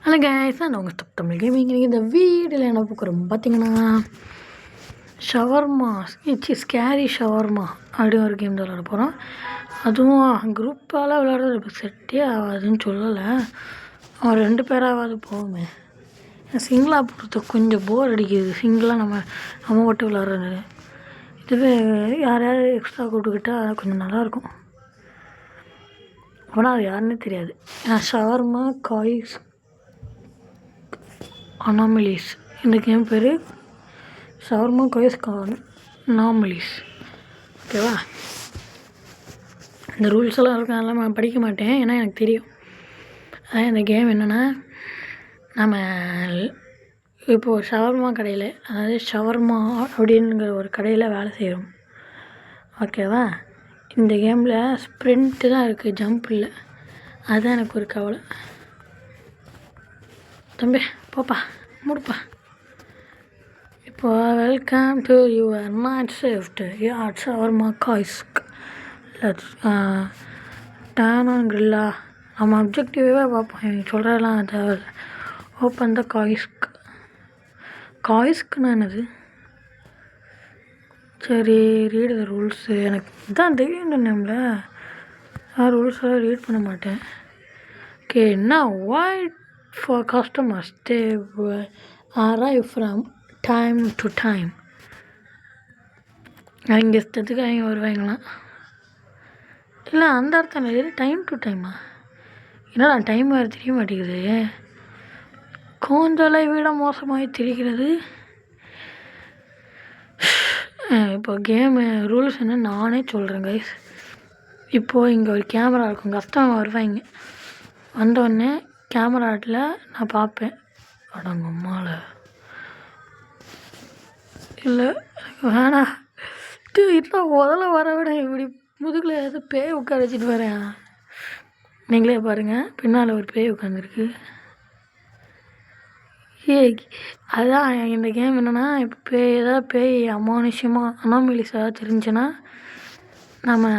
Hello guys, நான் உங்கள் Tamil gaming. இந்த வீடியோவில் என்ன பார்க்குறோம் பார்த்தீங்கன்னா, ஷவர்மா ஸ்கேரி ஷவர்மா அப்படின்னு ஒரு கேம் தான் விளாட போகிறோம். அதுவும் குரூப்பால் விளாட்றது இப்போ செட்டே ஆகாதுன்னு சொல்லலை. அவன் 2 பேராவது போகுமே. சிங்கிளாக போகிறது கொஞ்சம் போர் அடிக்குது. சிங்கிளாக நம்ம மட்டும் விளாட்றது. இதுவே யாரையாவது எக்ஸ்ட்ரா கூப்பிட்டுக்கிட்டால் கொஞ்சம் நல்லாயிருக்கும். ஆனால் அது யாருன்னே தெரியாது. Shawarma guys anomalies. இந்த கேம் பேர் ஷவர்மா காய்ஸ் அனாமலிஸ். ஓகேவா? இந்த ரூல்ஸ் எல்லாம் இருக்கும், அதெல்லாம் நான் படிக்க மாட்டேன், ஏன்னா எனக்கு தெரியும். அதான் இந்த கேம் என்னென்னா, நம்ம இப்போது ஷவர்மா கடையில், அதாவது ஷவர்மா அப்படிங்கிற ஒரு கடையில் வேலை செய்கிறோம். ஓகேவா? இந்த கேமில் ஸ்ப்ரிண்ட்டு தான் இருக்குது, ஜம்ப் இல்லை. அதுதான் எனக்கு ஒரு கவலை. தம்பி போப்பா, மூடுப்பா. இப்போ welcome to your not shift யார் ஷவர்மா காய்ஸ்க் டேன் ஆன் கிரில்லா. நம்ம அப்ஜெக்டிவே பார்ப்போம், எனக்கு சொல்கிறதெல்லாம் தேவையில்லை. ஓப்பன் த காய்ஸ்க்குன்னா என்னது? சரி, ரீட் த ரூல்ஸு. எனக்கு இதான் தெரியும் நம்மள. நான் ரூல்ஸெல்லாம் ரீட் பண்ண மாட்டேன். ஓகே, என்ன void for customers, they will arrive from time to time. அவங்க இஷ்டத்துக்கு அவங்க வருவாங்களாம். இல்லை, அந்த அர்த்தம் இல்லை. டைம் டு டைமா? என்னடா டைம் வேறு தெரிய மாட்டேங்குது. கோந்தலை விட மோசமாகி தெரிகிறது. இப்போ கேமு ரூல்ஸ் என்ன நானே சொல்கிறேன் கைஸ். இப்போது இங்கே ஒரு கேமரா இருக்கும், கஸ்டமர் வருவாங்க. வந்தோடனே கேமராட்டில் நான் பார்ப்பேன், அடங்கம்மாவில் இல்லை வேணாம் இன்னும் முதல்ல வர விட இப்படி முதுகில் ஏதோ பேய் உட்கார வச்சுட்டு வரேன். நீங்களே பாருங்கள், பின்னால் ஒரு பேய் உட்காந்துருக்கு. அதுதான் இந்த கேம் என்னென்னா, இப்போ ஏதாவது பேய் அமானுஷ்யமாக அனாமலிஸ் ஏதாவது தெரிஞ்சுன்னா நம்ம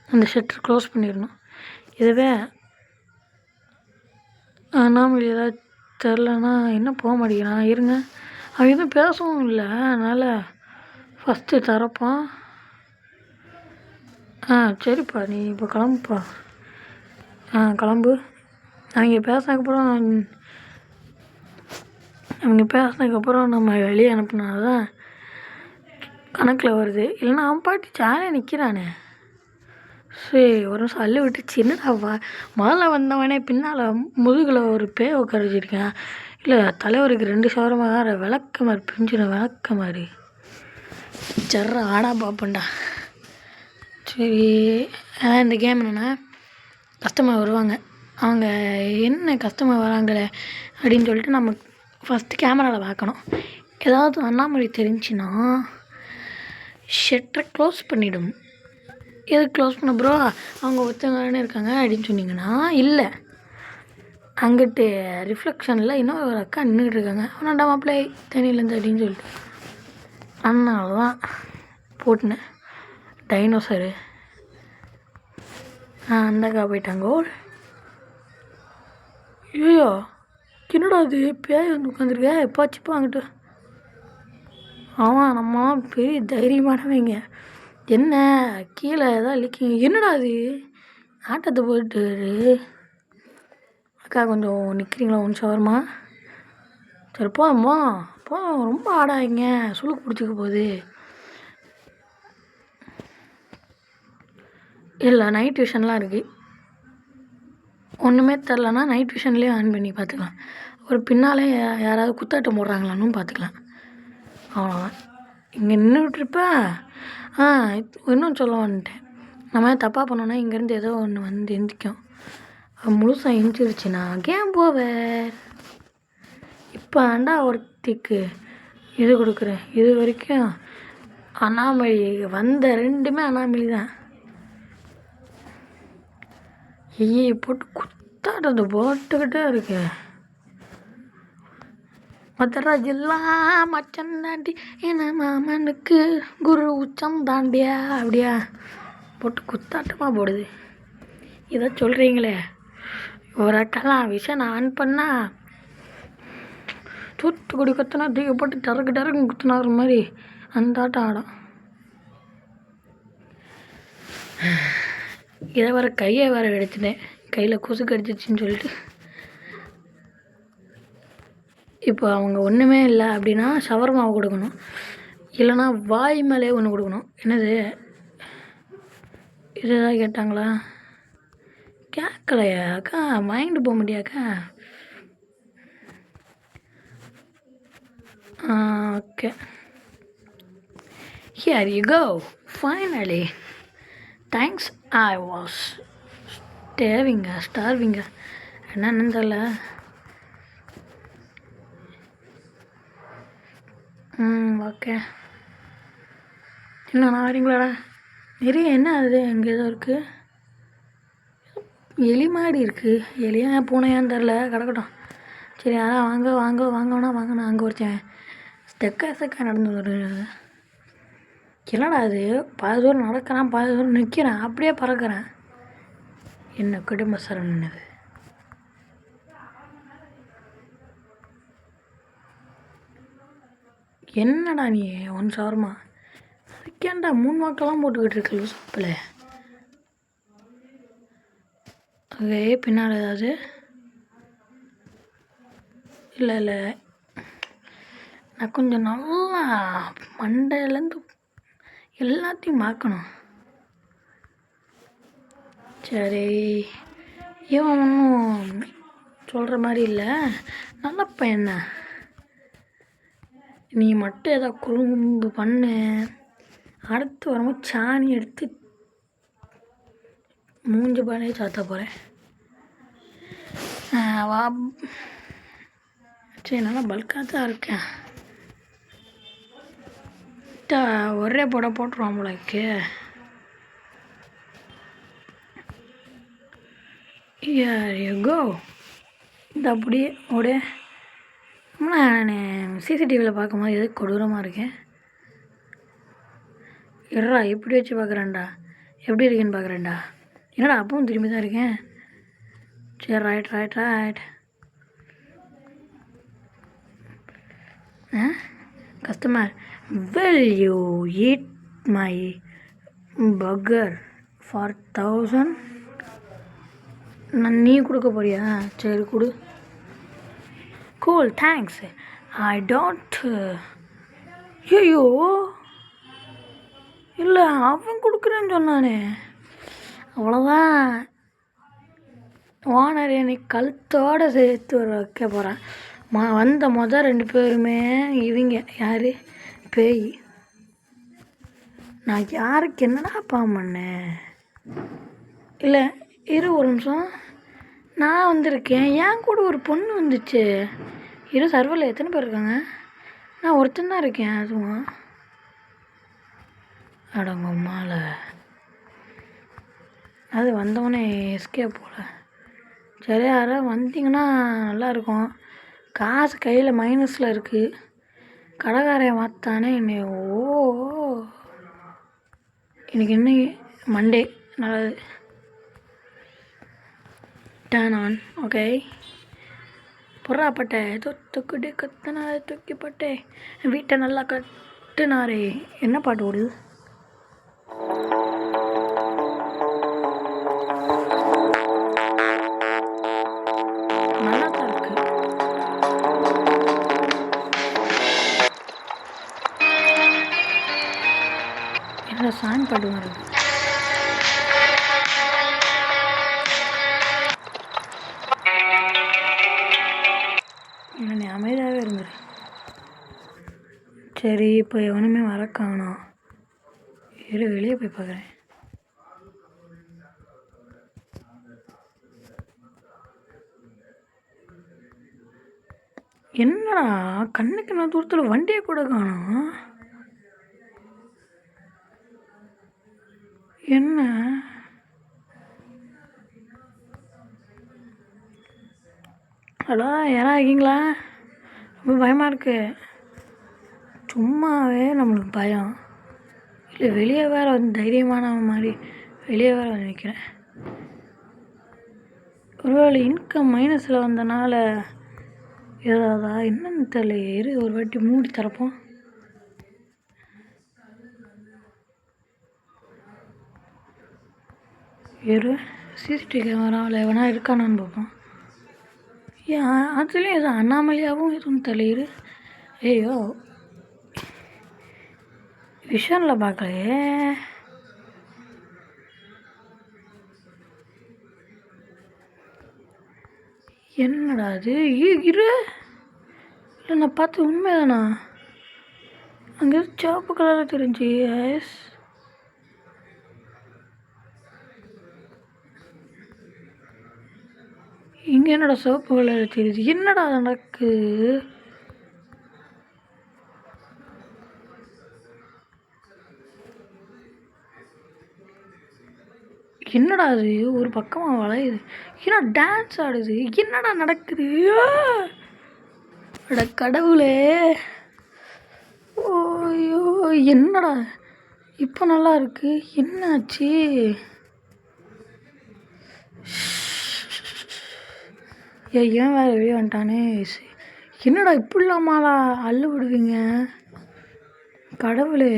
அந்த ஷட்டர் க்ளோஸ் பண்ணிடணும். இதுவே அனாமலி ஏதாவது தெரிலனா என்ன போக மாட்டேங்கிறான். இருங்க, அவன் எதுவும் பேசவும் இல்லை. அதனால் ஃபஸ்ட்டு தரப்பான். சரிப்பா, நீ இப்போ கிளம்புப்பா. கிளம்பு. அவங்க பேசினதுக்கப்புறம் நம்ம வெளியே அனுப்புனாதான் கணக்கில் வருது. இல்லைன்னா அவன் பாட்டி ஜாலியாக நிற்கிறானே. சரி, ஒரு நிமிஷம் அள்ளி விட்டுச்சு. என்னடா முதல்ல வந்தவனே பின்னால் முதுகில் ஒரு பேய் உட்கார வச்சுருக்கேன். இல்லை, தலைவருக்கு 2 ஷவரமாக விளக்க மாதிரி பிஞ்சிடும், விளக்க மாதிரி. சர்ற ஆடா பார்ப்பேன்டா. சரி, அதான் இந்த கேம் என்னென்னா, கஸ்டமர் வருவாங்க. அவங்க என்ன கஸ்டமர் வராங்களே அப்படின்னு சொல்லிட்டு நம்ம ஃபஸ்ட்டு கேமராவில் பார்க்கணும். ஏதாவது அண்ணாமலை தெரிஞ்சுன்னா ஷட்டரை க்ளோஸ் பண்ணிவிடும். எது க்ளோஸ் பண்ண ப்ரோ, அவங்க ஒருத்தவங்கன்னு இருக்காங்க அப்படின்னு சொன்னீங்கன்னா, இல்லை அங்கிட்டு ரிஃப்ளெக்ஷனில் இன்னும் ஒரு அக்கா நின்றுட்டு இருக்காங்க. அவனாண்டா மாப்பிள்ளை தண்ணியிலேருந்து அப்படின்னு சொல்லிட்டு அதனால தான் போட்டினேன். டைனோசரு அந்த அக்கா போயிட்டாங்க. ஐயோ, என்னடா அது பேய் வந்து உட்காந்துருக்க, எப்பாச்சுப்பா அங்கிட்டு. ஆமாம், நம்மலாம் பெரிய தைரியமானவங்க. என்ன கீழே ஏதாவது லிக்கிங்க? என்னடா அது ஆட்டத்தை போயிட்டு. அக்கா கொஞ்சம் நிற்கிறீங்களா? 1 ஷவர்மா. சரி போதும்மா, ரொம்ப ஆடாதீங்க, சுளுக்கு பிடிச்சிக்க போகுது. இல்லை, நைட் விஷன்லாம் இருக்குது. ஒன்றுமே தெரிலனா நைட் விஷன்லேயே ஆன் பண்ணி பார்த்துக்கலாம். ஒரு பின்னாலே யாராவது குத்தாட்டம் போடுறாங்களான்னு பார்த்துக்கலாம். அவ்வளோதான். இங்கே நின்றுட்டுருப்பேன். இன்னும் சொல்ல வந்துட்டேன். நம்ம தப்பாக பண்ணோன்னா இங்கேருந்து ஏதோ ஒன்று வந்து எந்திக்கும். முழுசாக எந்திரிச்சுன்னா கேம் போவேன். இப்போ ஒருத்திக்கு இது கொடுக்குறேன். இது வரைக்கும் அனாமலி வந்த 2மே அனாமலி தான். போட்டு குத்தாடுறது போட்டுக்கிட்டே இருக்கு. மதுரை ஜில்லா மச்சம் தாண்டி என்ன மாமனுக்கு குரு உச்சம் தாண்டியா அப்படியா போட்டு குத்தாட்டமாக போடுது. இதை சொல்கிறீங்களே, ஒரு அக்கெல்லாம் விஷயம் நான் ஆன் பண்ணால் தூத்துக்குடி குத்துனா தூக்கி போட்டு டறக்கு குத்துனாரு மாதிரி அந்த ஆட்டம் ஆடும். இதை வேறு கையை வேறு எடுத்துட்டேன், கையில் கொசு கடிச்சிச்சின்னு சொல்லிட்டு. இப்போ அவங்க ஒன்றுமே இல்லை அப்படின்னா ஷவர்மாவை கொடுக்கணும், இல்லைன்னா வாய் மேலே ஒன்று கொடுக்கணும். என்னது இதுதான் கேட்டாங்களா? கேட்கலையா அக்கா? வாங்கிட்டு போக முடியாக்கா? Okay, here you go, finally, thanks, I was starving என்னன்னு தெரியல. ஓகே, என்ன நான் வரீங்களாடா? நிறைய என்ன அது அங்கே ஏதோ இருக்குது, எலி மாடி இருக்குது. எலியா பூனையான்னு தெரில, கிடக்கட்டும். சரி, அதான் வாங்கணும்னா வாங்கணும். அங்கே ஒருத்தன் செக்க நடந்து வருது. என்னடா அது, பாதி தூரம் நடக்கிறான், பாதி தூரம் நிற்கிறான், அப்படியே பறக்கிறேன். என்ன குடும்ப சரணுது. என்னடா நீ ஒன் ஷவர்மா அதுக்கேண்டா 3 வாக்கெல்லாம் போட்டுக்கிட்டு இருக்கு லூசப்பில். அதே பின்னால் ஏதாவது இல்லை, நான் கொஞ்சம் நல்லா மண்டையிலேருந்து எல்லாத்தையும் மாற்றணும். சரி, இவன் ஒன்றும் சொல்கிற மாதிரி இல்லை, நல்ல பையன் தான். நீ மட்டும் ஏதோ குறும்பு பண்ணு, அடுத்து வரும்போது சாணி எடுத்து மூஞ்சி பானே சாத்த போகிறேன். வா, சரி, நல்லா பல்காக தான் இருக்கேன். ஒரே போட்டுருவான் போலக்கு. கோ இந்த அப்படியே ஓடு. நான் சிசிடிவியில் பார்க்கும்போது எது கொடூரமாக இருக்கேன். எட்ரா இப்படி வச்சு பார்க்குறேன்டா, எப்படி இருக்கேன்னு பார்க்குறேன்டா. என்னடா அப்பவும் திரும்பி தான் இருக்கேன். சரி, right. Customer, will you eat my burger for 1000? நீ கொடுக்க போறியா? சரி கொடு. Cool, thanks, I don't. ஐயோ, இல்லை அவன் கொடுக்குறேன்னு சொன்னானே, அவ்வளோதான். ஓனர் என்னை கழுத்தோடு சேர்த்து வைக்க போகிறேன். வந்த மொதல் 2 பேருமே இவங்க யார்? பேய். நான் யாருக்கு என்னடா பாவம் பண்ணேன்? இல்லை, ஒரு நிமிஷம், நான் வந்திருக்கேன், என் கூட ஒரு பொண்ணு வந்துச்சு. சர்வரில் எத்தனை பேர் இருக்காங்க? நான் ஒருத்தன் தான் இருக்கேன். அதுவும் அடங்க மாலை, அது வந்தவொடனே எஸ்கேப் போல. சரி, யாராவது வந்தீங்கன்னா நல்லாயிருக்கும். காசு கையில் மைனஸில் இருக்குது. கடைக்காரையை மாற்றானே என்னை. எனக்கு இன்னைக்கு மண்டே நல்லது. Turn on. ஓகே, பொறாப்பட்டே தொத்துக்குடி கத்தனாரே தூக்கிப்பட்டே வீட்டை நல்லா கட்டுனாரே. என்ன பாட்டு ஓடுது? நல்லா தான் இருக்கு. என்ன சாங் பாட்டு வருது? என்ன அமைதியாகவே இருந்துரு. சரி, இப்போ எவனுமே வர காணோம். வெளியே போய் பார்க்குறேன். என்னடா கண்ணுக்கு நான் தூரத்தில் வண்டியை கூட காணோம். என்ன ஹலோ, யாராக இருக்கீங்களா? ரொம்ப பயமாக இருக்கு. சும்மாவே நம்மளுக்கு பயம். இல்லை, வெளியே வேறு வந்து தைரியமான மாதிரி வெளியே வேறு வந்து நிற்கிறேன். ஒருவேளை இன்கம் மைனஸில் வந்தனால ஏதாவதா என்னன்னு தெரியல. ஒரு வாட்டி மூடி திறப்போம். சிசிடிவி கேமராவில் எவனா இருக்கானான்னு பார்ப்போம். ஏன் அதுலேயும் எதுவும் அண்ணாமலையாகவும் எதுவும் தெரியல. ஐயோ விஷனில் பார்க்கலையே. என்னடா அது? இரு, இல்லை நான் பார்த்து உண்மைதானா? அங்கே சிவப்பு கலரில் தெரிஞ்சு. எஸ், இங்கே என்னடா சிவப்பு கலரில் தெரியுது? என்னடா நடக்கு? என்னடா அது? ஒரு பக்கமாக வளையுது. ஏன்னா டான்ஸ் ஆடுது. என்னடா நடக்குது? அட கடவுளே! ஓய்யோ என்னடா இப்போ நல்லா இருக்கு. என்னாச்சு? ஏன் வேறு வெளியே வந்துட்டானே. என்னடா இப்படி இல்லாமலா அள்ளு விடுவீங்க? கடவுளே!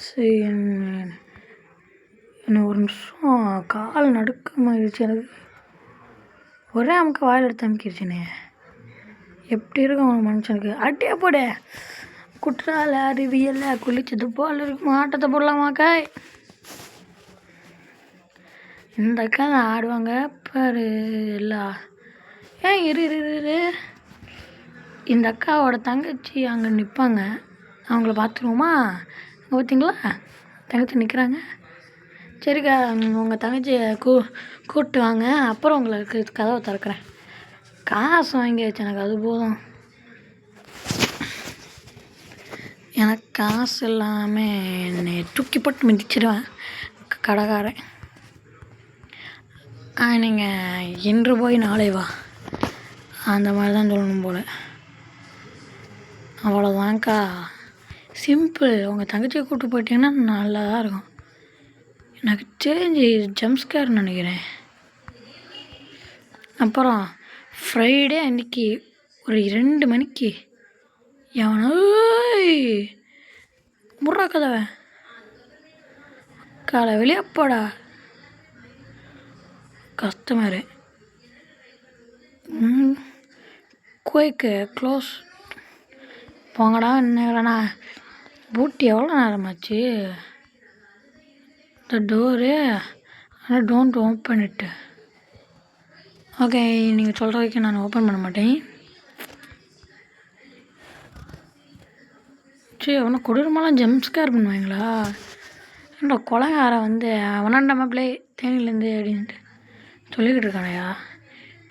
சரி, என்ன ஒரு நிமிஷம் கால் நடுக்கமாகிடுச்சு எனக்கு. ஒரே அமுக்க வாயில் எடுத்து அமுக்கிடுச்சுனே. எப்படி இருக்கும் அவன் மனுஷனுக்கு? அட்டியே போட குற்றால அருவியல்ல குளிச்சது போல் இருக்கும். ஆட்டத்தை போடலாமாக்காய். இந்த அக்கா தான் ஆடுவாங்க பாரு எல்லாம். ஏன் இரு, இந்த அக்காவோட தங்கச்சி அங்கே நிற்பாங்க. அவங்கள பார்த்துருவோமா? அங்கே பார்த்தீங்களா தங்கச்சி நிற்கிறாங்க. சரிக்கா, உங்கள் தங்கச்சியை கூப்பிட்டு வாங்க, அப்புறம் உங்களுக்கு கதவை திறக்கிறேன். காசு வாங்கி வச்சு எனக்கு அது போதும். எனக்கு காசு இல்லாமல் என்னை தூக்கி போட்டு மிதிச்சிடுவேன் கடைக்காரன். நீங்கள் இன்று போய் நாளை வா, அந்த மாதிரி தான் சொல்லணும் போல். அவ்வளோதான்க்கா, சிம்பிள். உங்கள் தங்கச்சியை கூப்பிட்டு போயிட்டீங்கன்னா நல்லா தான் இருக்கும். எனக்கு தெரிஞ்சு ஜம்ஸ்கேர்னு நினைக்கிறேன். அப்புறம் ஃப்ரைடே அன்றைக்கி ஒரு 2 மணிக்கு எவனோ முட்றா கதவை. காலை வெளியே போடா கஸ்டமரு. குயிக்கு க்ளோஸ் போங்கடா. என்னங்கண்ணா பூட்டி எவ்வளோ நேரமாச்சு? த டோரு, ஆனால் டோன்ட் ஓப்பன் இட்டு. ஓகே, நீங்கள் சொல்கிற வரைக்கும் நான் ஓப்பன் பண்ண மாட்டேன். சரி, அவனை கொடூரமாலாம் ஜம்ப்ஸ்கேர் பண்ணுவாங்களா? என்னோட கொலைகாரை வந்து அவனாண்ட மாப்பிள்ளை தேனிலேருந்து அப்படின்ட்டு சொல்லிக்கிட்டு இருக்கானையா.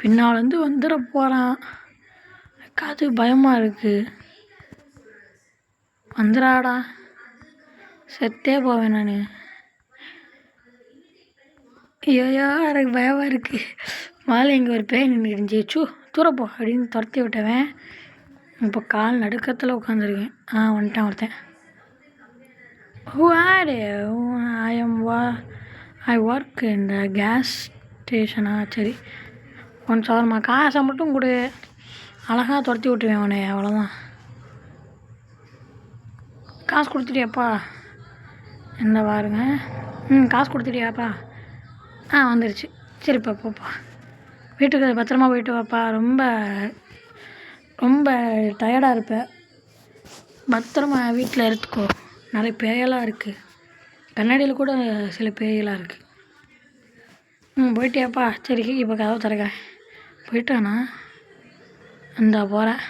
பின்னாலேருந்து வந்துட போகிறான். அது பயமாக இருக்குது. வந்துடாடா, செத்தே போவேன் நான். ஐயோயோ எனக்கு பயமாக இருக்குது. முதல்ல இங்கே ஒரு பேய் நின்றுச்சு. தூரப்போ அப்படின்னு துரத்தி விட்டவன் இப்போ கால் நடுக்கத்தில் உட்காந்துருக்கேன். வந்துட்டான் ஒருத்தன். ஐ ஒர்க் இந்த கேஸ் ஸ்டேஷனா? சரி, ஒன் சார்மா காசை மட்டும் கொடு, அழகாக துரத்தி விட்டுருவேன் அவனை. அவ்வளோதான். காசு கொடுத்துட்டியாப்பா? என்ன பாருங்க. காசு கொடுத்துட்டியாப்பா? வந்துடுச்சு. சரிப்பா, போப்பா வீட்டுக்கு பத்திரமா போயிட்டு வாப்பா. ரொம்ப ரொம்ப டயர்டாக இருப்பேன். பத்திரமா வீட்டில் எடுத்துக்கோ. நிறைய பேயெல்லாம் இருக்குது. கண்ணாடியில் கூட சில பேயெல்லாம் இருக்குது. போயிட்டியாப்பா? சரி, இப்போ கதவை திறக்க. போயிட்டானா? இந்தா போகிறேன்.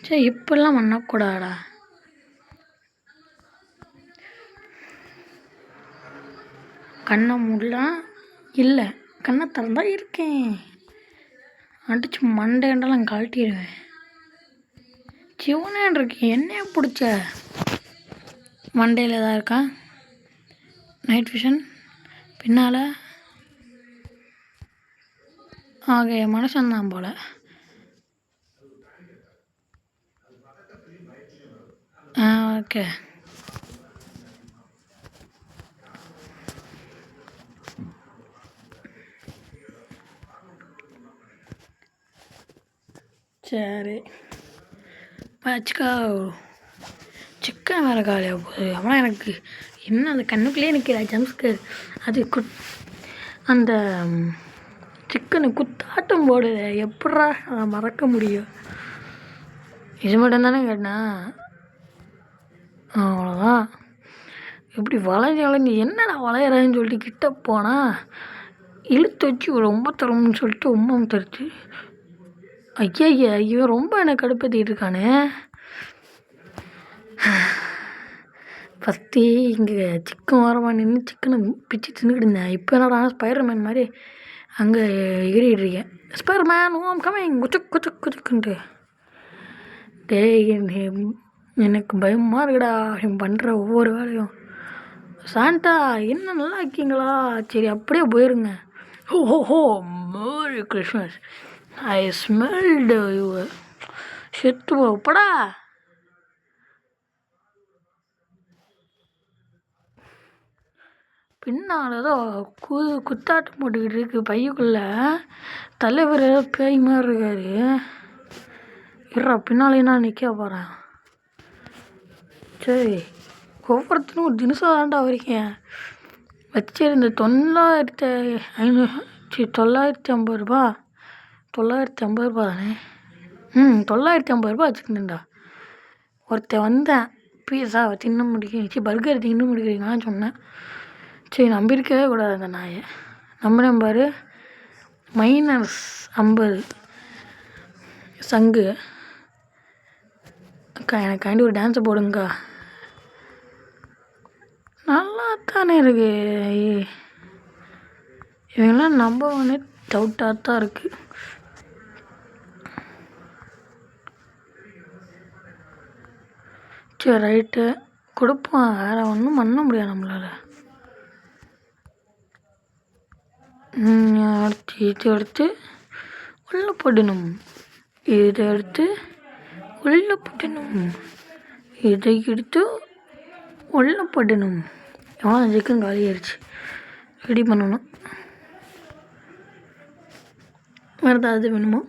சரி, இப்படிலாம் பண்ணக்கூடாடா. கண்ணை மூடலாம் இல்லை, கண்ணை திறந்தா இருக்கேன். அடிச்சு மண்டையண்டெல்லாம் கழட்டிடுவேன். சிவனேன் இருக்கேன். என்னைய பிடிச்ச மண்டையில் எதாவது இருக்கா? நைட் விஷன் பின்னால். ஆக மனுஷன்தான் போல். ஓகே, சரி வச்சுக்கோ. சிக்கன் வேறு காலியாக போகுது. அப்புறம் எனக்கு என்ன அந்த கண்ணுக்குள்ளேயே நிற்கிற ஜம்ஸ்கர் அது அந்த சிக்கனு குத்தாட்டம் போடுது. எப்படா அதை மறக்க முடியும்? இது மட்டும் தானே கேட்டேன். அவ்வளோதான். எப்படி வளைஞ்சு என்னடா வளையிறதுன்னு சொல்லிட்டு கிட்ட போனால் இழுத்து வச்சு ரொம்ப தரணும்னு சொல்லிட்டு உம்மம் தருச்சு. ஐயா இவன் ரொம்ப எனக்கு கடுப்பேற்றிட்டு இருக்கானே. ஃபஸ்ட்டு இங்கே சிக்கன் ஓரமாக நின்று சிக்கனை பிச்சு தின்னுக்கிட்டு இருந்தேன். இப்போ என்னடா ஸ்பைடர்மேன் மாதிரி அங்கே எகிரிட்டு இருக்கேன். ஸ்பைடர்மேன் ஓம் கமிங் குச்சுக் குச்சுக் குச்சுக்குன்ட்டு. டேய் எனக்கு பயமாக இருக்குடா பண்ணுற ஒவ்வொரு வேலையும். சாண்டா என்ன நல்லா இருக்கீங்களா? சரி அப்படியே போயிருங்க. ஹோ மேரி கிறிஸ்மஸ். I ஸ்மெல்டு you. செத்து போப்படா. பின்னால் ஏதோ குத்தாட்டம் போட்டுக்கிட்டு இருக்கு பையக்குள்ளே. தலைவர் ஏதோ பேய் மாதிரி இருக்காரு. இருறா பின்னாலே நான் நிற்க போகிறேன். சரி ஒவ்வொருத்தரும் ஒரு தினசாக தாண்டா வரீங்க. வச்சிருந்த 950 ரூபா 950 ரூபா தானே. 950 ரூபா வச்சுருந்தேன்டா. ஒருத்தன் வந்தேன் பீஸாவை தின்ன முடிக்க பர்கர் தின்ன முடிக்கிறீங்களான்னு சொன்னேன். சரி நம்பியிருக்கவே கூடாது அந்த நாயை. நம்பினேன் பாரு. -50 சங்கு. அக்கா எனக்காண்டி ஒரு டான்ஸை போடுங்கக்கா. நல்லா தானே இருக்கு. இவங்கெல்லாம் நம்பவே டவுட்டாக தான் இருக்குது. சரி ரைட்டு கொடுப்போம். வேறு ஒன்றும் பண்ண முடியாது நம்மளால். அடுத்து இதை எடுத்து உள்ளே போடணும். இதை எடுத்து உள்ளே போடணும். இதை எடுத்து உள்ளே போடணும். எவ்வளோ சிக்கன் காலி ஆயிடுச்சு. ரெடி பண்ணணும். வேறு ஏதாவது வேணுமா?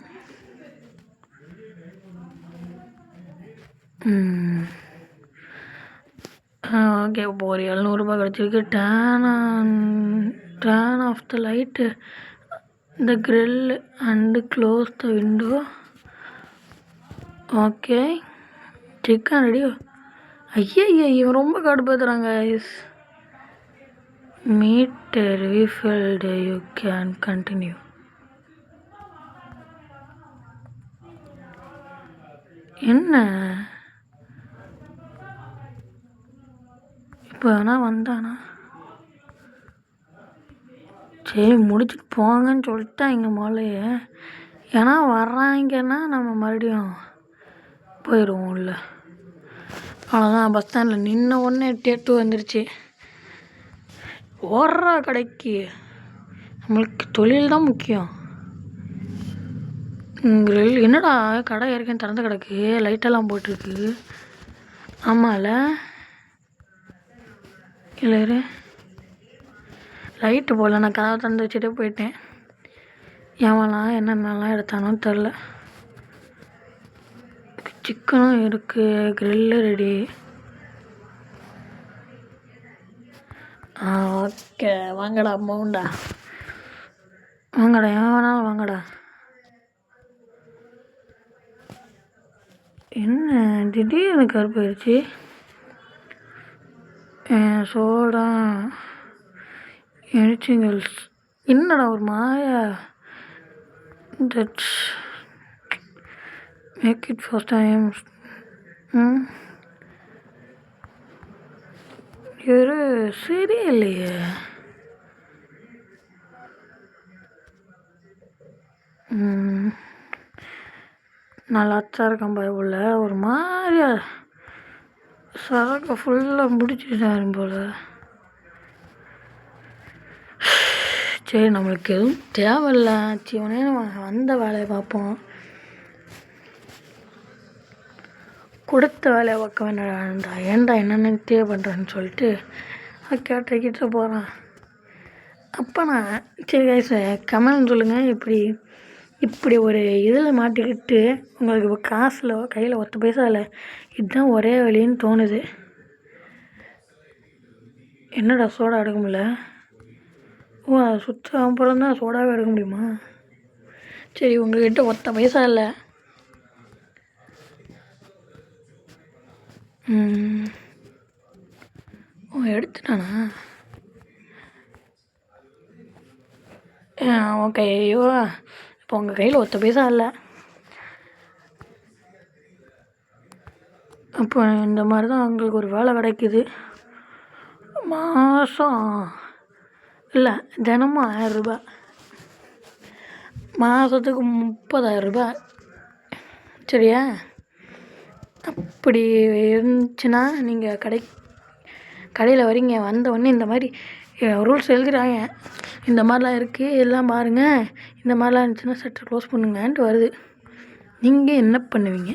ஓகே இப்போ ஒரு 700 ரூபா கிடச்சிருக்கு. Turn off the light, the grill and close the window. Okay chicken ready. ஐயா இவன் ரொம்ப கடுப்பேற்றுறாங்க. Meat refilled, you can continue. என்ன இப்போ வேணா வந்தானா? சரி முடிச்சுட்டு போங்கன்னு சொல்லிட்டேன் எங்கள் மாலையே. ஏன்னா வர்றாங்கன்னா நம்ம மறுபடியும் போயிடுவோம் உள்ள. அவ்வளோதான். பஸ் ஸ்டாண்டில் நின்ன உடனே டேட்டு வந்துருச்சு. ஓடுறா கடைக்கு. நம்மளுக்கு தொழில் தான் முக்கியம். என்னடா கடை ஏற்கனவே திறந்து கிடக்கு. லைட்டெல்லாம் போட்டிருக்கு. ஆமாம்ல இல்லை லைட்டு போடல. நான் கதவை திறந்து வச்சுட்டே போயிட்டேன். எவன்லாம் என்னென்னலாம் எடுத்தானு தெரில. சிக்கனும் இருக்குது. Grill ready. ஓகே வாங்கடா அம்மாவுண்டா. வாங்கடா ஏன் வேணாலும் வாங்கடா. என்ன திடீர்னு கருப்பாயிருச்சு. Soda anything else. என்னடா ஒரு மாயா. That's make it first time. இவர் சரியில்லையே. நல்லாத்தான் இருக்கான் பயப்புள்ள. ஒரு மாதிரியா சரக்கு ஃபுல்லாக முடிச்சுட்டாரு போல். சரி நம்மளுக்கு எதுவும் தேவையில்லை. சிவனே நம்ம வந்த வேலையை பார்ப்போம். கொடுத்த வேலையை பார்க்க வேண்டாம்டா. ஏன்டா என்னென்ன தேவைப்படுறேன்னு சொல்லிட்டு கேட்ட போகிறான். அப்போ நான் சரி கைஸ் கமெண்ட் சொல்லுங்கள். இப்படி இப்படி ஒரு இதில் மாட்டிக்கிட்டு உங்களுக்கு இப்போ காசில் கையில் ஒத்த பைசா இல்லை, இதுதான் ஒரே வழின்னு தோணுது. என்னடா சோடா எடுக்க முடியல? ஓ, அதை சுற்ற அப்புறம் தான் சோடாவே எடுக்க முடியுமா? சரி, உங்கள்கிட்ட ஒத்த பைசா இல்லை. ஓ, எடுத்துட்டானா? ஓகே. ஐயோ, இப்போ உங்கள் கையில் ஒத்த பைசா இல்லை. அப்போ இந்த மாதிரி தான் உங்களுக்கு ஒரு வேலை கிடைக்குது. மாதம் இல்லை, தினமும் 1000 ரூபா, மாதத்துக்கு 30,000 ரூபா. சரியா? அப்படி இருந்துச்சுன்னா நீங்கள் கடையில் வரீங்க, வந்தவுடனே இந்த மாதிரி ரூல்ஸ் எழுதுகிறாங்க, இந்த மாதிரிலாம் இருக்குது, எல்லாம் பாருங்கள், இந்த மாதிரிலாம் இருந்துச்சுன்னா ஷட்டர் க்ளோஸ் பண்ணுங்கன்ட்டு வருது. நீங்கள் என்ன பண்ணுவீங்க?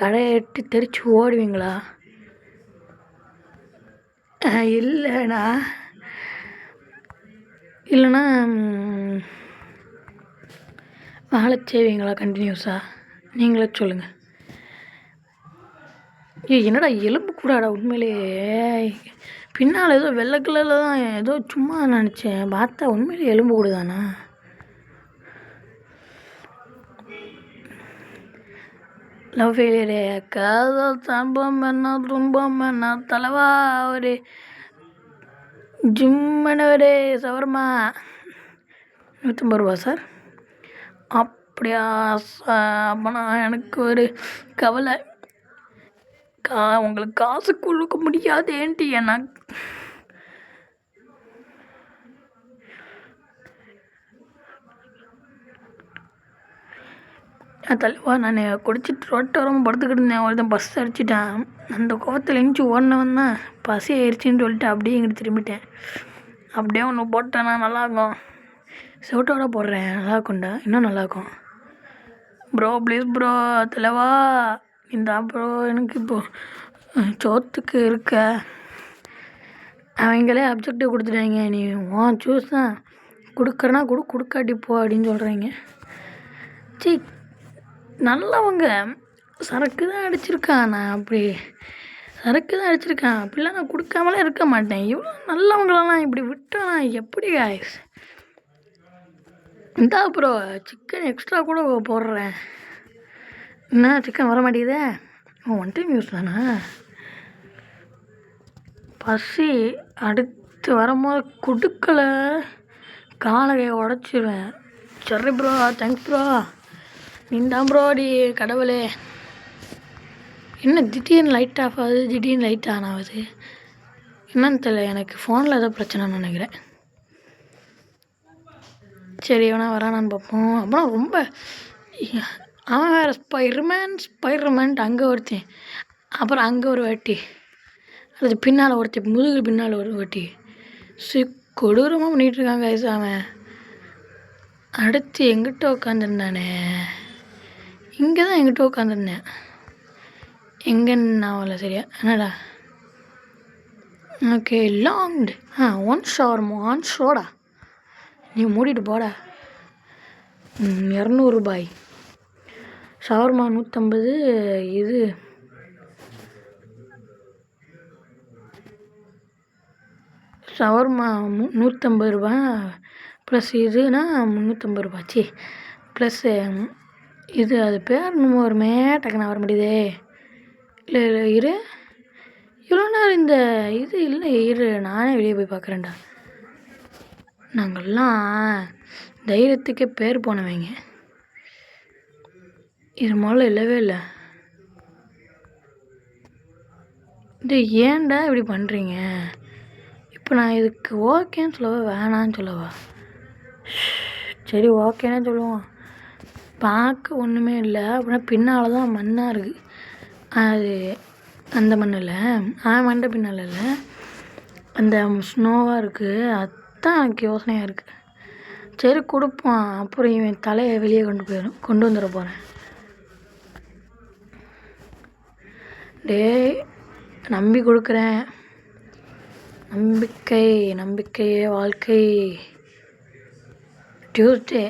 கடையை எட்டு தெரிச்சு ஓடுவீங்களா? இல்லைண்ணா, இல்லைன்னா வேலை செய்வீங்களா கண்டினியூஸாக? நீங்களே சொல்லுங்கள். என்னடா எலும்பு கூடாடா உண்மையிலேயே? பின்னால் ஏதோ வெள்ளை கலரில் தான் ஏதோ சும்மா நினச்சேன், பார்த்தா உண்மையிலே எலும்பு கூடுதாண்ணா? லவ் ஃபெயிலியரே, காதல் சம்பவம் என்ன, துன்பம் என்ன, தலைவா ஒரு ஜிம்மனவரே, சவர்மா 150 ரூபா சார். அப்படியா? அப்போனா எனக்கு ஒரு கவலை, உங்களுக்கு காசு கொடுக்க முடியாதேன்ட்டு. ஏன்னா தலைவா, நான் குடிச்சிட்டு ரோட்டோரமாக படுத்துக்கிட்டு இருந்தேன், ஒருத்தன் பஸ் அடிச்சிட்டான். அந்த கோவத்தில் எழுந்துச்சி ஓடினவன் தான் பசி ஆயிடுச்சின்னு சொல்லிட்டு அப்படியே இங்கிட்டு திரும்பிட்டேன். அப்படியே ஒன்று போட்டேன்னா நல்லாயிருக்கும். செவட்டோட போடுறேன், நல்லாயிருக்கும்டா, இன்னும் நல்லாயிருக்கும். ப்ரோ ப்ளீஸ் ப்ரோ, தலைவா இந்த ப்ரோ, எனக்கு இப்போது சோத்துக்கு இருக்க அவங்களே அப்ஜெக்டிவ் கொடுத்துட்டாங்க, நீ சூஸ் தான், கொடுக்குறனா கொடுக்காட்டி போ அப்படின்னு சொல்கிறாங்க. சரி, நல்லவங்க சரக்கு தான் அடிச்சிருக்கான், நான் அப்படி சரக்கு தான் அடிச்சிருக்கான், அப்படிலாம் நான் கொடுக்காமலே இருக்க மாட்டேன். இவ்வளோ நல்லவங்களெல்லாம் இப்படி விட்டா எப்படி காய்ஸ்? இந்தா ப்ரோ, சிக்கன் எக்ஸ்ட்ரா கூட போடுறேன். என்ன சிக்கன் வர மாட்டேங்குதே? ஒன் டைம் யூஸ் தானே? பசி அடுத்து வரும்போது கொடுக்கல, காலையை உடச்சிருவேன். சரி ப்ரோ, தேங்க்ஸ் ப்ரோ. நீந்தான் ப்ரோ அடி கடவுளே. என்ன திடீர்னு லைட் ஆஃப் ஆகுது, திடீர்னு லைட் ஆன் ஆகுது, என்னன்னு தெரியல. எனக்கு ஃபோனில் ஏதோ பிரச்சனைன்னு நினைக்கிறேன். சரி, எவனா வரானான்னு பார்ப்போம். அப்புறம் ரொம்ப அவன் வேறு ஸ்பைடர்மேன்ட்டு அங்கே ஒருத்தன், அப்புறம் அங்கே ஒரு வாட்டி, அது பின்னால் ஒருத்தன், முதுகு பின்னால் ஒரு வாட்டி, கொடூரமாக பண்ணிகிட்ருக்காங்க கைஸ். அவன் அடுத்து எங்கிட்ட உட்காந்துருந்தானே, இங்கே தான் எங்கிட்ட உட்காந்துருந்தேன், எங்கன்னு ஆகல சரியா. என்னடா? ஓகே, லாங்டு ஒன் ஷோடா, நீ மூடிட்டு போடா. 200 ரூபாய் ஷவர்மா, 150. இது ஷவர்மா 150 ரூபா ப்ளஸ் இதுனா 350 ரூபா. சி ப்ளஸ்ஸு இது, அது பேர் இன்னும் ஒரு டக்குன்னு வர முடியுதே. இல்லை இரு, இவ்வளோ நேரம் இந்த இது இல்லை, இரு நானே வெளியே போய் பார்க்குறேன்டா. நாங்கள்லாம் தைரியத்துக்கே பேர் போனவங்க, இது முதல்ல இல்லவே இல்லை. இது ஏன்டா இப்படி பண்ணுறீங்க? இப்போ நான் இதுக்கு ஓகேன்னு சொல்லவா வேணான்னு சொல்லவா? சரி, ஓகேன்னு சொல்லுவோம். பார்க்க ஒன்றுமே இல்லை, அப்படின்னா பின்னால் தான் மண்ணாக இருக்குது. அது அந்த மண்ணில் மண்டை பின்னால் இல்லை, அந்த ஸ்னோவாக இருக்குது. அதுதான் எனக்கு யோசனையாக இருக்குது. சரி கொடுப்போம், அப்புறம் இவன் தலையை வெளியே கொண்டு வந்துட போகிறேன். நம்பி கொடுக்குறேன். நம்பிக்கையே வாழ்க்கை. டியூஸ்டே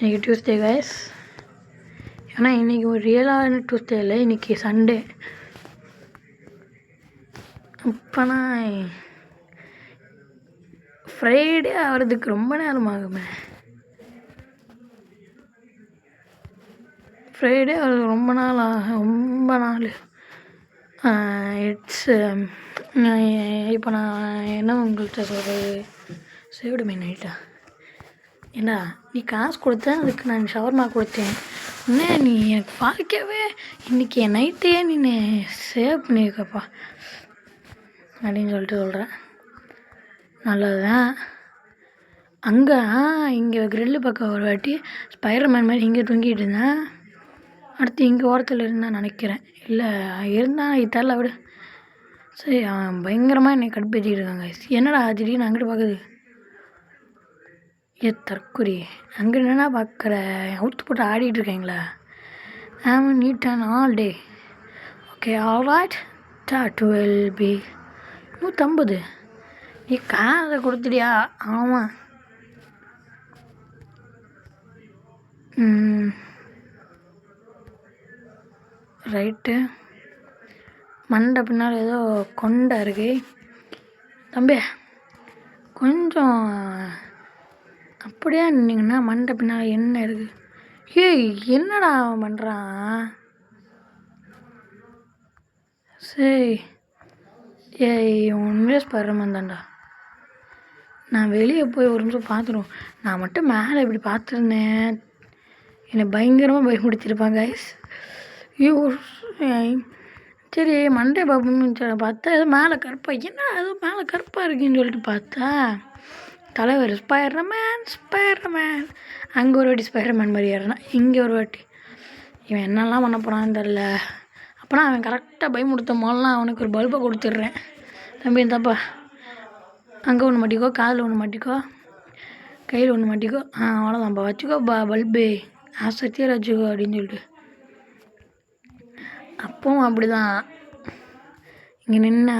இன்றைக்கி டியூஸ்டே கைஸ். ஏன்னா இன்றைக்கி ஒரு ரியலான டியூஸ்டே இல்லை, இன்றைக்கி சண்டே. இப்போனா ஃப்ரைடே ஆகிறதுக்கு ரொம்ப நேரம் ஆகுமே. ஃப்ரைடே ஆகிறது ரொம்ப நாள் ரொம்ப நாள். இட்ஸ் இப்போ நான் என்ன உங்கள்கிட்ட சொல்கிறது, சேவ்டு மை நைட்டா. ஏண்டா நீ காசு கொடுத்த, அதுக்கு நான் ஷவர்மா கொடுத்தேன். இன்னும் நீ எனக்கு பார்க்கவே இன்றைக்கி என் நைட்டையே நீ சேவ் பண்ணியிருக்கப்பா அப்படின்னு சொல்லிட்டு சொல்கிறேன். நல்லது தான். அங்கே இங்கே கிரில்லு பக்கம் ஒரு வாட்டி ஸ்பைடர்மேன் மாதிரி இங்கே தூங்கிட்டு இருந்தேன். அடுத்து இங்கே ஓரத்தில் இருந்தால் நினைக்கிறேன், இல்லை இருந்தால் இது தெரில விடு. சரி, அவன் பயங்கரமாக என்னை கடுப்பேற்றிட்டு இருக்காங்க. என்னடா திடீர்னு அங்கிட்டு பார்க்குது, தற்குறி அங்கே என்னென்னா பார்க்குற, அவுத்து போட்டு ஆடிட்டு இருக்கீங்களா? ஆமாம், neat and all day. Okay, all right, that will be 150. நீ காசை கொடுத்துடியா? ஆமாம். ரைட்டு. மண்டை பின்னால் ஏதோ கொண்டை இருக்கு தம்பி, கொஞ்சம் அப்படியே நின்னீங்கன்னா மண்டை பின்னால் என்ன இருக்குது? ஏய், என்னடா அவன் பண்ணுறான்? சரி, ஏய் உண்மையே ஸ்பைடர்மேன் தான்டா. நான் வெளியே போய் ஒரு நிமிஷம் பார்த்துருவோம். நான் மட்டும் மேலே இப்படி பார்த்துருந்தேன், என்னை பயங்கரமாக பயமுடுத்திருப்பாங்க கைஸ். ஐயோ சரி, மண்டே பாப்புன்னு பார்த்தா ஏதோ மேலே கருப்பாக, என்ன ஏதோ மேலே கருப்பாக இருக்குன்னு சொல்லிட்டு பார்த்தா தலைவர் ஸ்பைடர்மேன். அங்கே ஒரு வாட்டி ஸ்பைடர்மேன் மாதிரி ஏறினா, இங்கே ஒரு வாட்டி. இவன் என்னெல்லாம் பண்ண போகிறான்னு தெரில. அப்போனா அவன் கரெக்டாக பயமுடுத்த போதெல்லாம் அவனுக்கு ஒரு பல்பை கொடுத்துட்றேன். தம்பி தப்பா, அங்கே ஒன்று மாட்டிக்கோ, காதில் ஒன்று மாட்டிக்கோ, கையில் ஒன்று மாட்டிக்கோ, அவ்வளோதான்ப்பா, வச்சுக்கோ பல்பு, ஆசத்தியாக வச்சுக்கோ அப்படின்னு சொல்லிட்டு. அப்பவும் அப்படி தான் இங்கே நின்று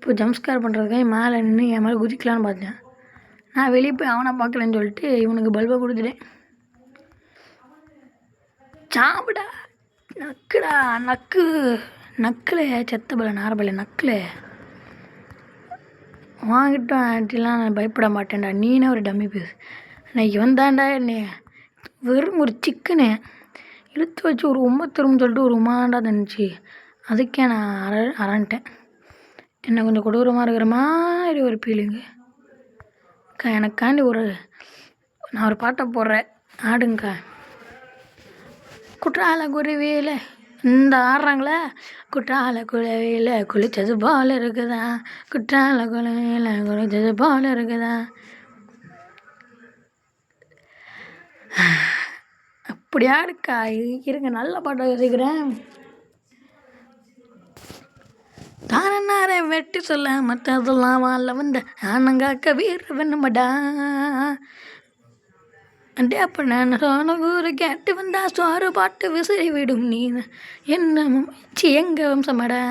இப்போ ஜம்ஸ்கார் பண்ணுறதுக்காக மேலே நின்று என் மேலே குதிக்கலான்னு பார்த்தேன். நான் வெளியே போய் அவனை பார்க்கலன்னு சொல்லிட்டு இவனுக்கு பல்பை கொடுத்துட்டேன். சாப்பிடா, நக்குடா, நக்குலே செத்தபல நாரபல நக்குலே வாங்கிட்டோம். ஆண்டிலாம் நான் பயப்பட மாட்டேன்டா, நீனே ஒரு டம்மி பீஸ். அன்றைக்கி வந்தாண்டா என்னை வெறும் ஒரு சிக்கனு இழுத்து வச்சு ஒரு உம்மத்தரும்னு சொல்லிட்டு ஒரு உமாண்டா தந்துச்சு. அதுக்கே நான் அரண்டேன். என்ன கொஞ்சம் கொடூரமாக இருக்கிற மாதிரி ஒரு ஃபீலிங்கு. எனக்காண்டி நான் ஒரு பாட்டை போடுறேன், ஆடுங்கக்கா. குற்றால குருவியில் இந்த ஆடுறாங்களே, குற்றால குருவியில் குளித்தது போல் இருக்குதா, குற்றால குருவியில் குளித்தது போல் இருக்குதா. அப்படியா இருக்கா? இருங்க, நல்ல பாட்டை யோசிக்கிறேன். தானே வெட்டி சொல்ல மற்றதெல்லாம் வாழ வந்த ஆனங்காக்க வீர வேணுமடா. அண்டே அப்போ நான் சோன கூறு கேட்டு வந்தா சோறு பாட்டு விசிறி விடும் நீ என்ன எங்க வம்சமடா.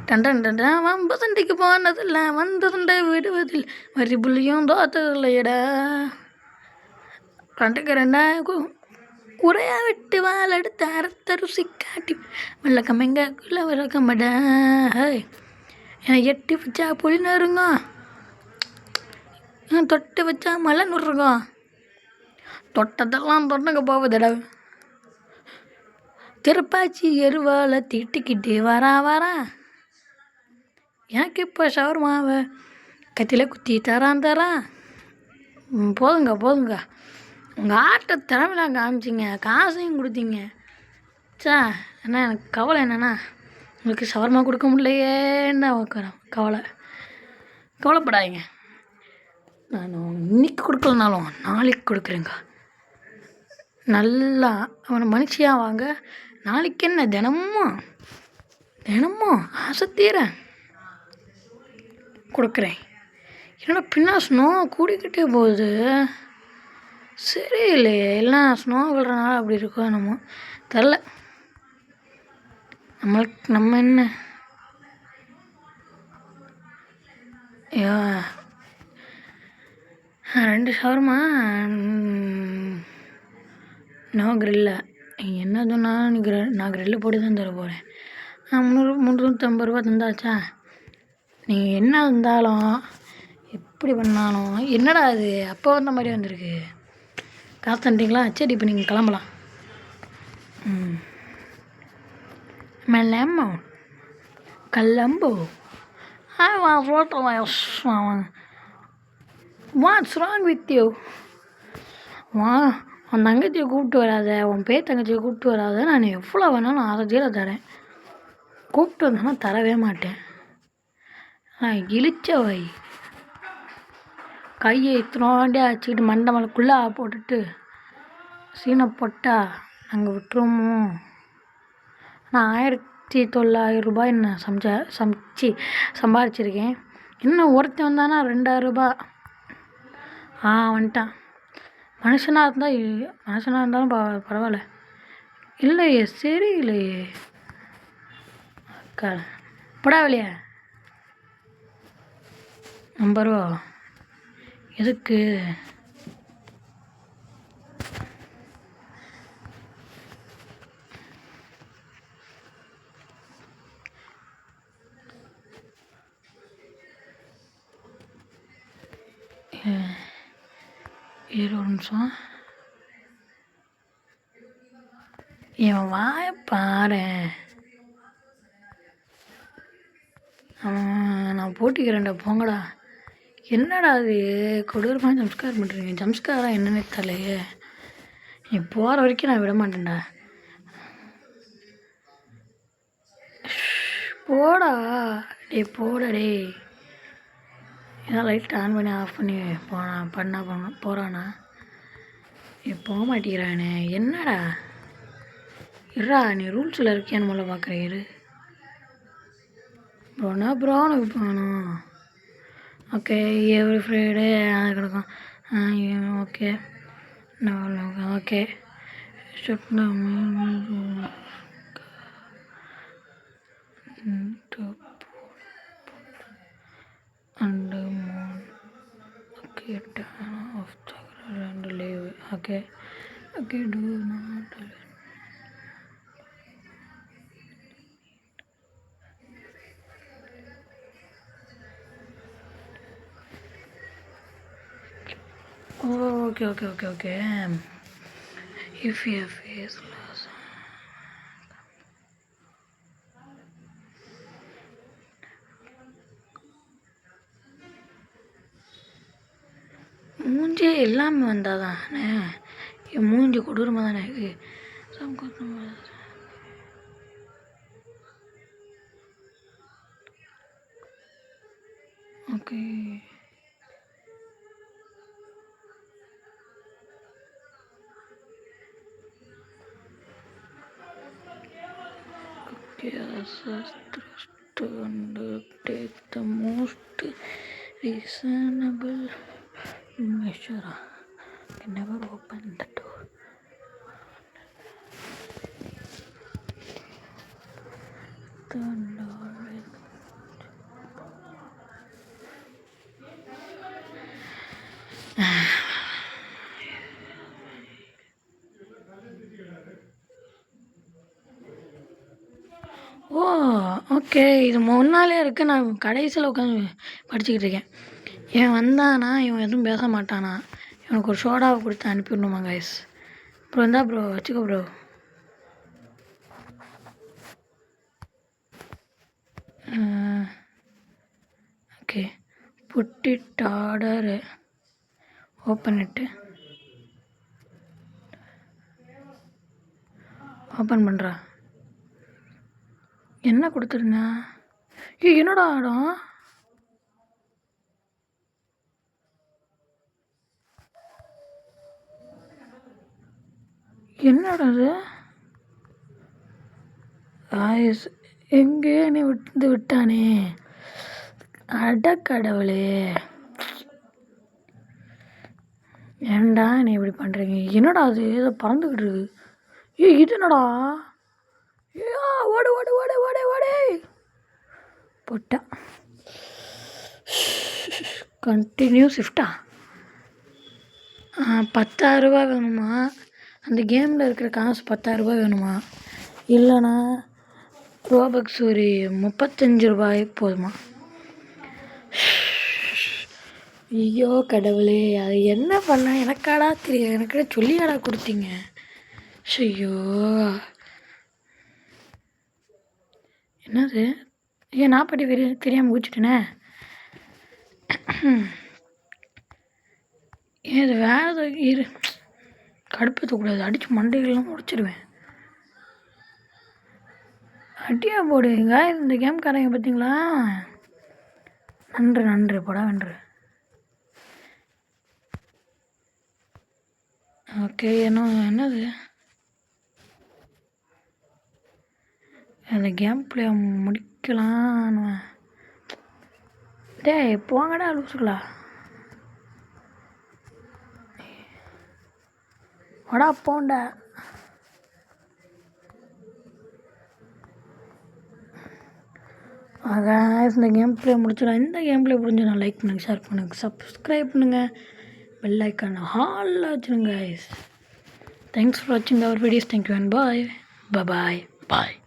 டண்டன் டண்டன் வம்பு சண்டைக்கு போனதில்லை, வந்த சண்டை விடுவதில் வரி புள்ளியும் தோத்ததில்லையடா. ரெண்டுக்கு ரெண்டா குறையா விட்டு வாழ எடுத்து அறுத்த ருசி காட்டி வெள்ளக்கம் எங்கக்குள்ள விளக்கமடா. என்னை எட்டி வச்சா புளி நறுங்க, தொட்டு வச்சா மழை நுறுங்க, தொட்டதெல்லாம் தொட்டங்க போவதடா. திருப்பாச்சி எருவால தீட்டிக்கிட்டு வரா. எனக்கு இப்போ ஷவர்மாவை கத்தியில் குத்தி தரான். போதுங்க, உங்கள் ஆட்ட திறமைலாம் காமிச்சிங்க, காசையும் கொடுத்தீங்க. ஏன்னா எனக்கு கவலை என்னென்னா, உங்களுக்கு ஷவர்மா கொடுக்க முடியலையேன்னு தான் உட்காரேன். கவலைப்படாதீங்க, நான் இன்னைக்கு கொடுக்கலனாலும் நாளைக்கு கொடுக்குறேங்க. நல்லா அவனை மனுஷியாக வாங்க. நாளைக்கு என்ன தினமும் ஆசைத்தீர கொடுக்குறேன். என்னோட பின்னா ஸ்னோ கூடிக்கிட்டே போகுது. சரி இல்லையே, எல்லாம் ஸ்னோ விழுறனால அப்படி இருக்கோ நம்ம தெரில. நம்ம என்ன 2 ஷவர்மா நோ கிரில்ல. நீங்கள் என்ன சொன்னாலும் நீ நான் கிரில்லு போட்டு தான் தர போகிறேன். 350 ரூபா தந்தாச்சா? நீங்கள் என்ன இருந்தாலும் எப்படி பண்ணாலும் என்னடா அது அப்போ வந்த மாதிரி வந்திருக்கு. காசு தந்துட்டீங்களா? சரி இப்போ நீங்கள் கிளம்பலாம். மெல்லம்மோ கல்லம்போ வாட்ஸ் ராங் வித் யூ? உன் தங்கச்சியை கூப்பிட்டு வராத, உன் தங்கச்சியை கூப்பிட்டு வராத. நான் எவ்வளோ வேணாலும் 6 தரேன். கூப்பிட்டு வந்தேன்னா தரவே மாட்டேன். நான் இழிச்சவை கையை இத்தனோண்டே அடிச்சுக்கிட்டு மண்டை மலைக்குள்ளே போட்டுட்டு சீனை போட்டால் நாங்கள் விட்டுருவோமோ? நான் 1900 ரூபாய் நான் சம்பாரிச்சிருக்கேன். இன்னும் ஒருத்தன் வந்தானா 2000 ரூபாய். வந்துட்டான். மனுஷனாக இருந்தாலும் பரவாயில்ல. இல்லையே சரி இல்லையே அக்கா படா வெளியே 50 ரூபா எதுக்கு? ஒரு நிமிஷம் என் வாய பாரு. நான் போட்டிக்கிறேன்டா போங்கடா. என்னடா அது கொடூரமாக ஜம்ஸ்கார் பண்ணுறீங்க? ஜம்ஸ்காராக என்னன்னு தெரியலையே. நீ போகிற வரைக்கும் நான் விட மாட்டேன்டா. போடா போடா ஏதாவது லைட் ஆன் பண்ணி ஆஃப் பண்ணி போகிறானா? போக மாட்டேங்கிறானே. என்னடா இருடா, நீ ரூல்ஸில் இருக்கியான்னு முதல்ல பார்க்குறேன். இரு ப்ரோ உனக்கு போகணும். ஓகே எவ்ரி ஃப்ரைடே அது கிடக்கும். Okay okay and okay off and leave. Okay do not okay if your face loss மூஞ்சி எல்லாமே வந்தாதானே. என் மூஞ்சி கொடூரமாக தானே இருக்குது. Okay and take the most reasonable measure. Can never open the door. The door will okay. இது முன்னாலே இருக்குது. நான் கடைசியில் உட்காந்து படிச்சுக்கிட்டு இருக்கேன். இவன் வந்தானா இவன் எதுவும் பேச மாட்டானா? இவனுக்கு ஒரு சோடாவை கொடுத்து அனுப்பிடணுமா கைஸ்? ப்ரோ இருந்தா ப்ரோ வச்சுக்கோ bro. Okay put it order open பண்ணுறா. என்ன கொடுத்துருந்தா? என்னடா ஆடம்? என்னடா அது? ஆயுஸ் எங்கே நீ விட்டானே. அடக்கடவுளே, ஏன்டா நீ இப்படி பண்ணுறீங்க? என்னடா அது ஏதோ பறந்துக்கிட்டு இருக்கு. இது என்னடா? ஓடு ஓடு ஓடு ஓடு ஓடு போட்டா. கண்டினியூ ஷிஃப்டா? ரூ. 10,000 வேணுமா? அந்த கேமில் இருக்கிற காசு ரூ. 10,000 வேணுமா? இல்லைனா ரோபக்ஸ் ஒரு ரூ. 35 போதுமா? ஐயோ கடவுளே, அது என்ன பண்ண எனக்காடா தெரியும், எனக்கடா சொல்லியாடா கொடுத்தீங்க. ஐயோ என்னது? ஏன் நான் பாட்டி தெரியாமல் குடிச்சிட்டேனே. ஏது வேறு இரு, கடுப்பேற்றக்கூடாது, அடித்து மண்டைகள்லாம் உடைச்சிடுவேன். அடியா போடுங்க இந்த கேம்காரங்க பார்த்தீங்களா? நன்று போடா வென்று. ஓகே என்னது அந்த கேம் பிளே முடிக்கலாம். டேய் போங்கடா லூசுங்களா, வாடா போண்டா. ஆக இந்த கேம் பிளே முடிச்சிடலாம். இந்த கேம் பிளே முடிஞ்சு நான் லைக் பண்ணுங்கள், ஷேர் பண்ணுங்கள், சப்ஸ்கிரைப் பண்ணுங்கள், பெல் ஐக்கான் ஹாலில் வச்சுருங்க. தேங்க்ஸ் ஃபார் வாட்சிங் our videos. Thank you and bye. Bye.